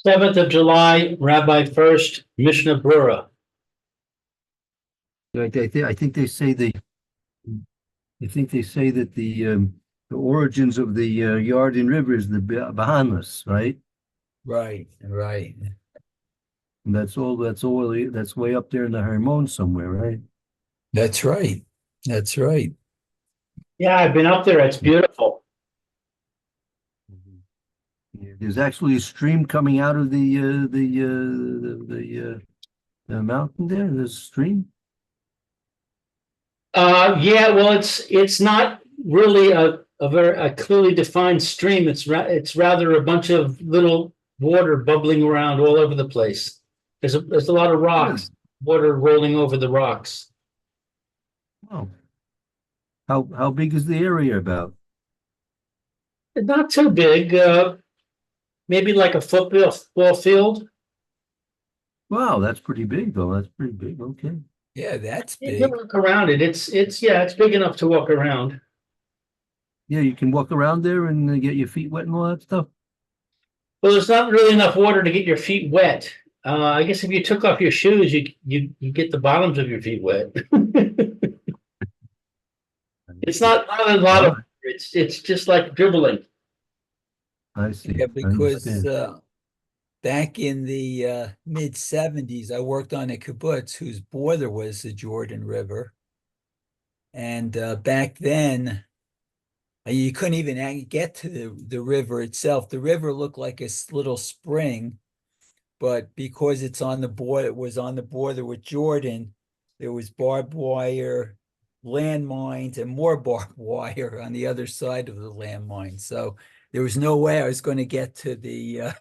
7th of July, Rabbi Furst, Mishna Berura. I think they say that the origins of the Yarden River is the Bahamas, right? Right, right. And that's way up there in the Hermon somewhere, right? That's right. That's right. Yeah, I've been up there. It's beautiful. Mhm. Yeah, there's actually a stream coming out of the mountain there. There's a stream. Yeah, well, it's not really a clearly defined stream. It's rather a bunch of little water bubbling around all over the place. There's a lot of Really? rocks, water rolling over the rocks. Oh, how big is the area about? Not too big, maybe like a football field. Wow, that's pretty big though. That's pretty big. Okay. Yeah, that's You can big. walk around it. It's big enough to walk around. Yeah, you can walk around there and get your feet wet and all that stuff. Well, there's not really enough water to get your feet wet. I guess if you took off your shoes, you get the bottoms of your feet wet. It's not a lot of. Ah, It's just like dribbling. I see. Yeah, I because understand. back in the mid 70s, I worked on a kibbutz whose border was the Jordan River. And back then, you couldn't even get to the river itself. The river looked like a little spring, but because it's on the border, it was on the border with Jordan, there was barbed wire, landmines, and more barbed wire on the other side of the landmine. So there was no way I was going to get to the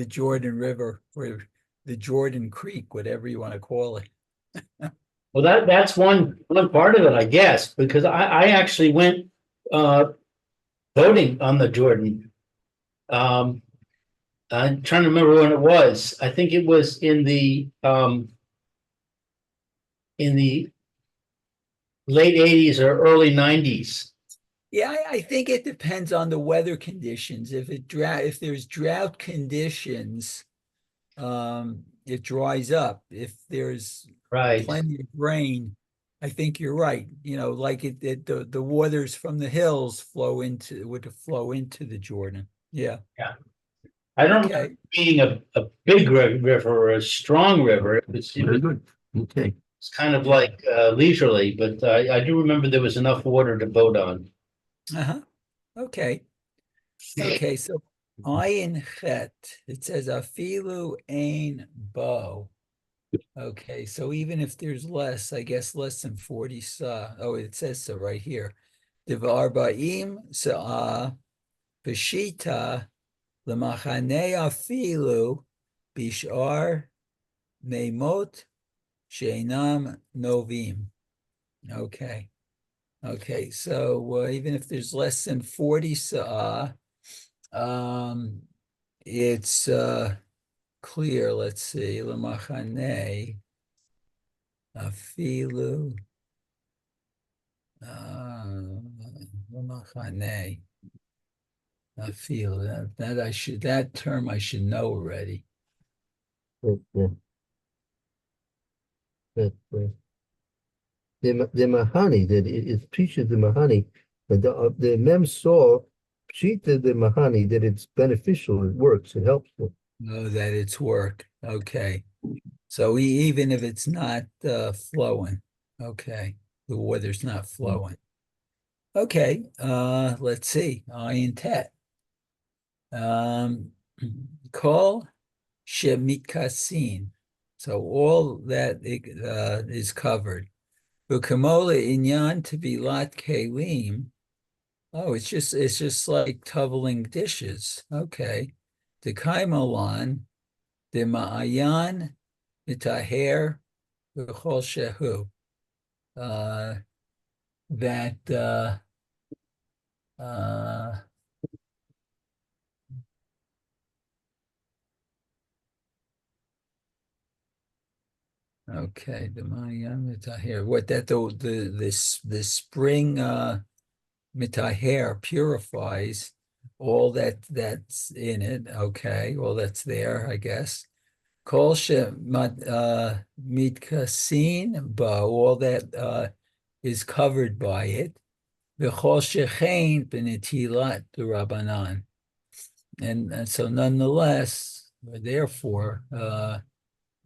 Jordan River or the Jordan Creek, whatever you want to call it. Well, that's one part of it, I guess, because I actually went uh, boating on the Jordan. Um, I'm trying to remember when it was. I think it was in the late '80s or early '90s. Yeah, I think it depends on the weather conditions. If there's drought conditions, it dries up. If there's Right. plenty of rain, I think you're right. Like the waters from the hills would flow into the Jordan. Yeah. Yeah. I don't remember Okay. it being a big river or a strong river. Very good. Okay. It's kind of like leisurely, but I do remember there was enough water to boat on. Uh-huh. Okay. Okay. So ayin chet, it says afilu ein bo. Okay, so even if there's less, I guess less than 40 sa. Oh, it says so right here. Divarbaim sa b'shita lemachane afilu bishar meimot sheinam novim. Okay, okay. So even if there's less than 40 sa, um, it's clear. Let's see, lemachane. Afilu Lamachane. Afilu. That term I should know already. Yeah, the Mahani, that it teaches the Mahani, but the Mem saw Pshita the Mahani, that it's beneficial, it works, it helps them. Know that it's work. Okay. So even if it's not flowing, okay, the water's not flowing. Okay, let's see. Ayin tet. Um, Call shemikasin. So all that is covered. Ukamola inyan tevilat kelim. Oh, it's just like tubbling dishes. Okay. The kaimalan, the ma'ayan, mitaher, v'chol shehu. Uh, that uh, okay, the ma'ayan mitaher. What that the spring mitaher purifies. all that's in it. Okay, all that's there, I guess. Kol mitkasin ba, all that is covered by it. V'chol shechein b'netilat d'Rabbanan. And so nonetheless, therefore,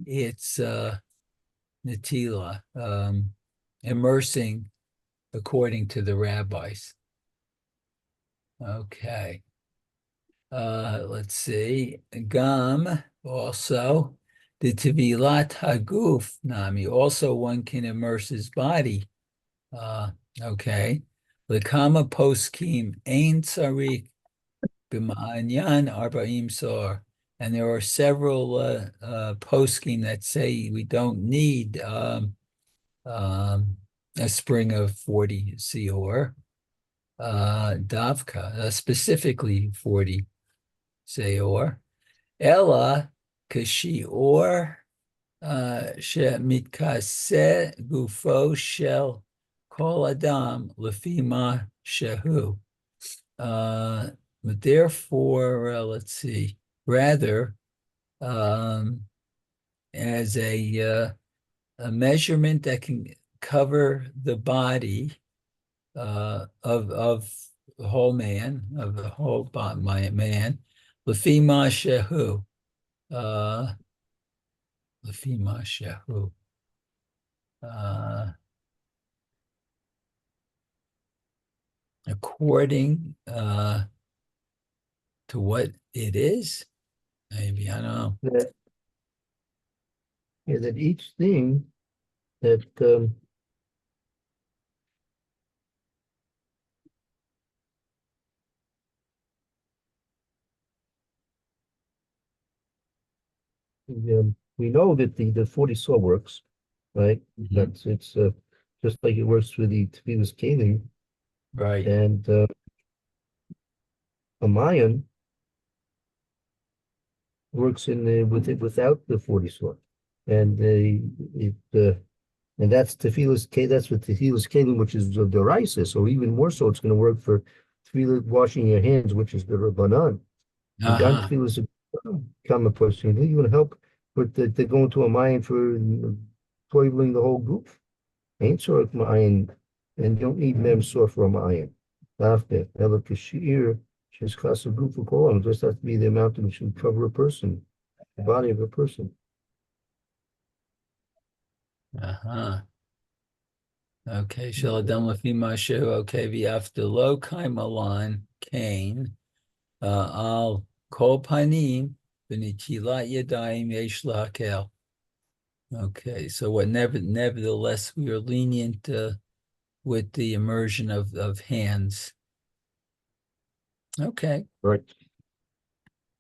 it's netila, immersing according to the rabbis. Okay. Let's see. Gam also the Tevilat Haguf Nami. Also, one can immerse his body. Okay. Lekama poskim ein tzarik b'ma'anyan arba'im sor. And there are several poskim that say we don't need a spring of 40 seor. Davka, specifically 40 seor. Ella kashior shemitkase gufo shel kol adam lefima shehu. But therefore, let's see, rather, as a measurement that can cover the body of the whole man, of the whole man, lefima shehu, lefima shehu, according to what it is, maybe, I don't know. That each thing that we know that the 40 saw works, right? Mhm. That's it's just like it works with the Tevilas Kalim, Right. and a Mayan works in with it without the 40 saw, and and that's Tevilas K. That's what Tevilas Kalim, which is the Raisa. So even more so, it's going to work for Tevilas washing your hands, which is the Rabbanan. And Gan Uh-huh. Tevilas come a person. You want to help with the going to a Mayan for toiling the whole group. Ain't so Mayan, and you don't need mem sore for a Mayan. After Ela Kashir, she's class of group for column. Just has to be the amount that should cover a person, the body of a person. Uh-huh. Okay, shall Adam lefima shehu. Okay, v'after lo kaimalan kain al kol panim v'nitilat yadayim yesh lahakel. Okay, so nevertheless, we are lenient with the immersion of hands. Okay, Right.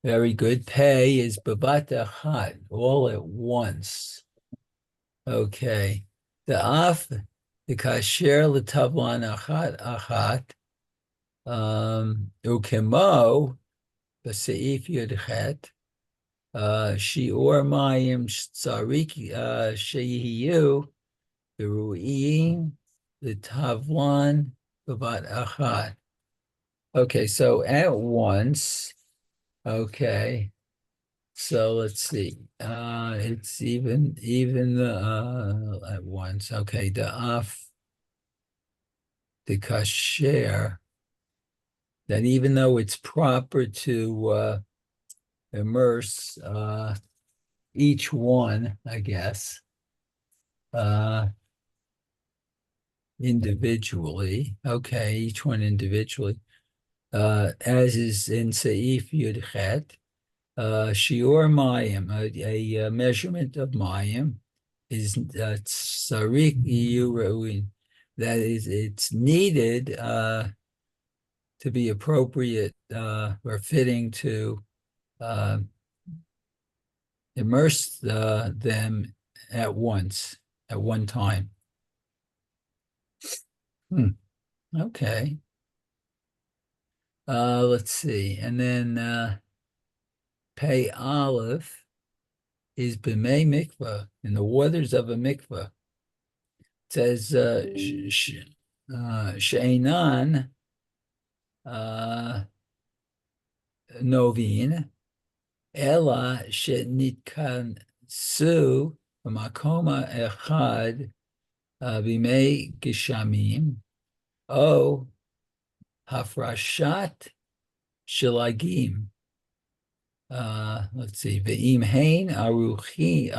very good. Pay is babat achat, all at once. Okay, the af, the kasher l'tavlan achat, ukemo, b'seif yudchet, shiur mayim tzarik sheyiyu, beru'im, the tavlan, babat achat. Okay, so at once, okay. So let's see. It's even at once. Okay, the kasher, that even though it's proper to immerse each one, I guess, individually. Okay, each one individually. As is in Seif Yud Chet. Shiur mayim, a measurement of mayim, is tzarik yiyu reuin. That is, it's needed to be appropriate or fitting to immerse them at once, at one time. Okay. Let's see, and then pay Aleph is b'mei mikvah, in the waters of a mikvah. It says she'enan novin, ela shenitkansu b'makoma echad b'mei geshamim, o hafrashat shilagim. Let's see, ve'im hein achurin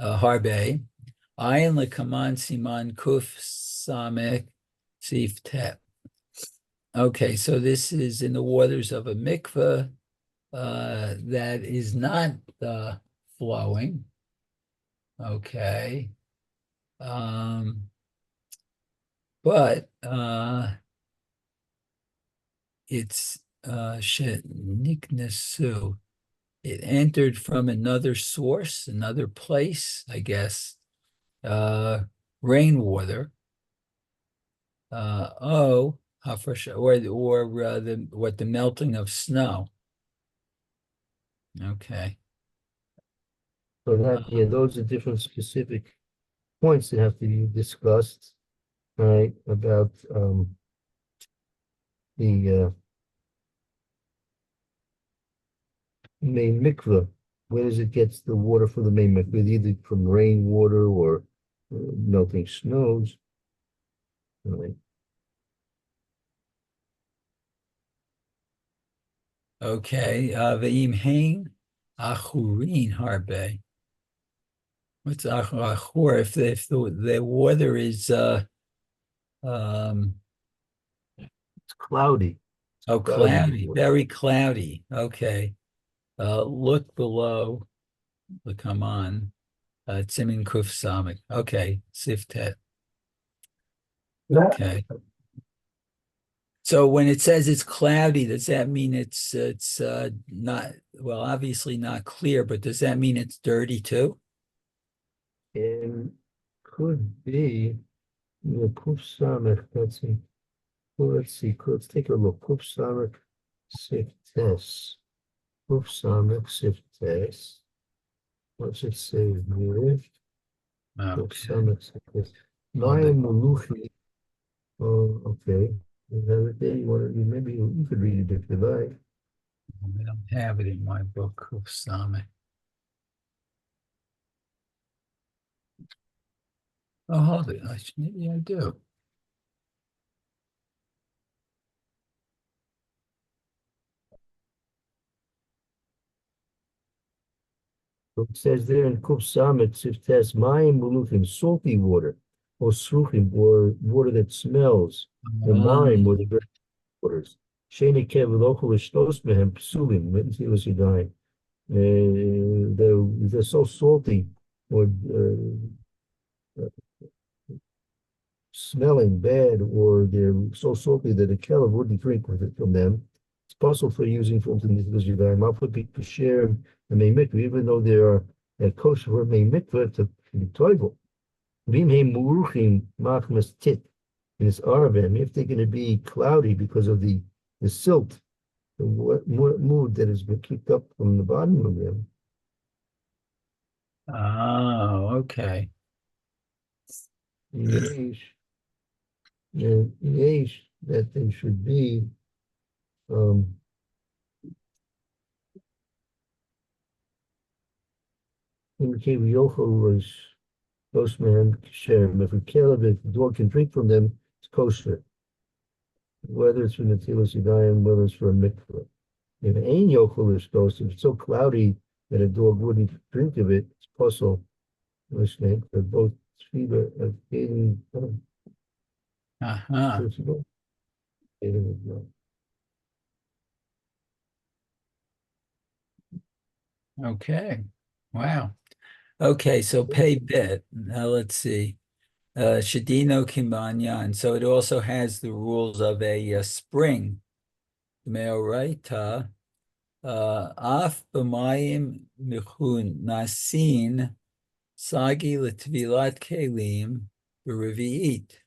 harbe, ayin lekaman siman kuf samek sif tet. Okay, so this is in the waters of a mikveh that is not flowing. Okay. But it's niknasu. It entered from another source, another place, I guess. Rainwater. Hafresh, or the melting of snow. Okay. So that, yeah, those are different specific points that have to be discussed, right, about the main mikveh. Where does it get the water for the main mikveh? Either from rainwater or melting snows, right? Okay. Ve'im hein achurin harbe. What's achur? If the water is It's cloudy. cloudy, Water. very cloudy. Okay. Look below. Come on. Tsimin kuf samik. Okay. Siftet. Okay. So when it says it's cloudy, does that mean it's not, well, obviously not clear, but does that mean it's dirty too? And could be, kuf samech, let's see, let's take a look. Kuf samech siftes. Kuf samech siftes. What's it say here? Kuf Okay. samech siftes. Well, Mayim muluchi. Oh, okay. Is that it there? Maybe you could read it if you like. I don't have it in my book of Sami. Oh, hold it. Maybe I do. So it says there in Kuf Samet Siftes Mayim Muluchim, salty water, or Sruchim, or water that smells, the Mayim, or the great waters. Sheni Kev local Ishtos Mehem Psulim, Metilas Yadayim. They're so salty or smelling bad, or they're so salty that a Caleb wouldn't drink with it from them. It's possible for using from the Metilas Yadayim. Mafut B'Kasher and May Mikvah, even though they are kosher for May Mikvah to be toivel. Vim Hey Muruchim Machmas Tit in its Arabim, if they're going to be cloudy because of the silt, the mood that has been kicked up from the bottom of them. Oh, okay. Yesh, yesh, that they should be indicate Yochel was postman kasher. If a caleb, if the dog can drink from them, it's kosher. Whether it's from the Tilas Yadayim, whether it's for a mikvah. If Ein Yochel is kosher, if it's so cloudy that a dog wouldn't drink of it, it's possible. Listening, they're both Sheba of Eden. Uh-huh. Okay. Wow. Okay, so pay bit. Now let's see. Shadino Kimbanyan. So it also has the rules of a spring. Meoraita. Af b'mayim michun nasin sagi l'tvilat kelim b'revi'it.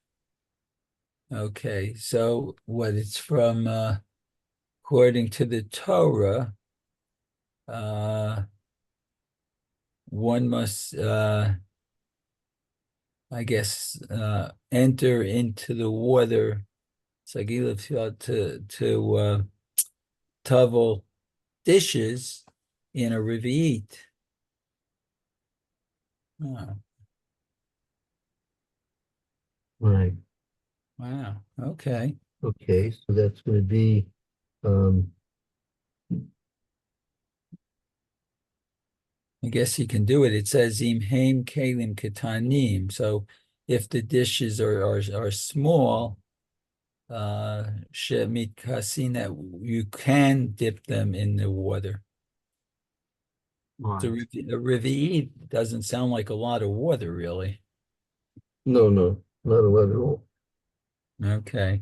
Okay, so what it's from, according to the Torah, one must, I guess, enter into the water Sagila to Tavel dishes in a Revi'it. Oh, Right. wow. Okay. Okay, so that's gonna be, I guess you can do it. It says im haim kalim ketanim. So if the dishes are small, shemit kasina, you can dip them in the water. So right. a Revi'it doesn't sound like a lot of water, really. No, not a lot at all. Okay.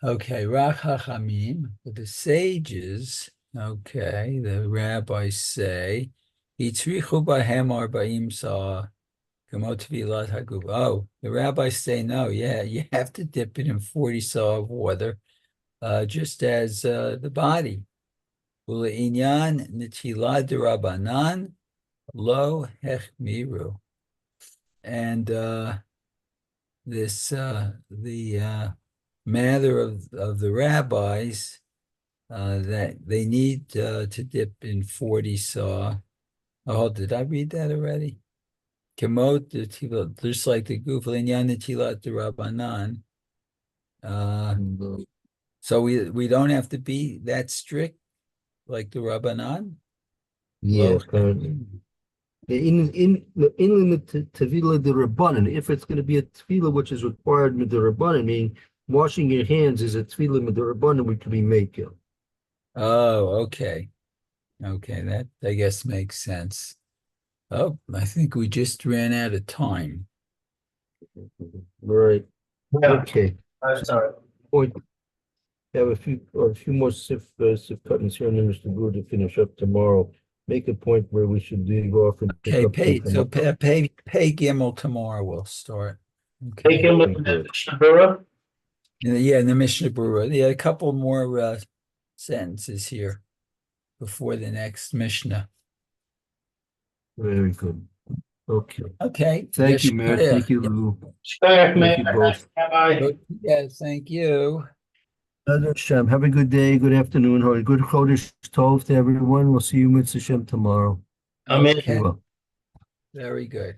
Okay, Rak Hachamim, the sages, okay, the rabbis say, Yitzrichu bahem arba'im sa kamot tvilat haguf. Oh, the rabbis say no, yeah, you have to dip it in 40 saw of water, just as the body. Ule'inyan netilah derabanan lo hechmiru. And the matter of the rabbis that they need to dip in 40 saw. Oh, did I read that already? Kamot just like the Gufal Inyan Tilat Rabbanan. No. So we don't have to be that strict like the Rabbanan. Yeah, Lo- apparently. In the tefillah the rabbanan, if it's going to be a tefillah which is required with the rabbanan, meaning washing your hands is a tefillah with the rabbanan, which can be makel. Oh, okay. Okay, that I guess makes sense. Oh, I think we just ran out of time. Right. Yeah, Okay. I'm sorry. Point. Have a few more sif cuttings here, and then Mr. Brewer to finish up tomorrow. Make a point where we should go off and pick Okay, up pay so tomorrow. pay Gimel tomorrow we'll start. Take Okay. him with the Berura. Yeah, in the Mishnah Berura. Yeah, a couple more sentences here before the next Mishnah. Very good. Okay. Okay. Thank you, Mayor. Thank you, Lou. Sure, Thank you both. Bye. Yes, thank you. Hashem. Have a good day, good afternoon, or a good Chodesh Tov to everyone. We'll see you, Mitzvah Shem, tomorrow. I'm in. Okay, Be well. very good.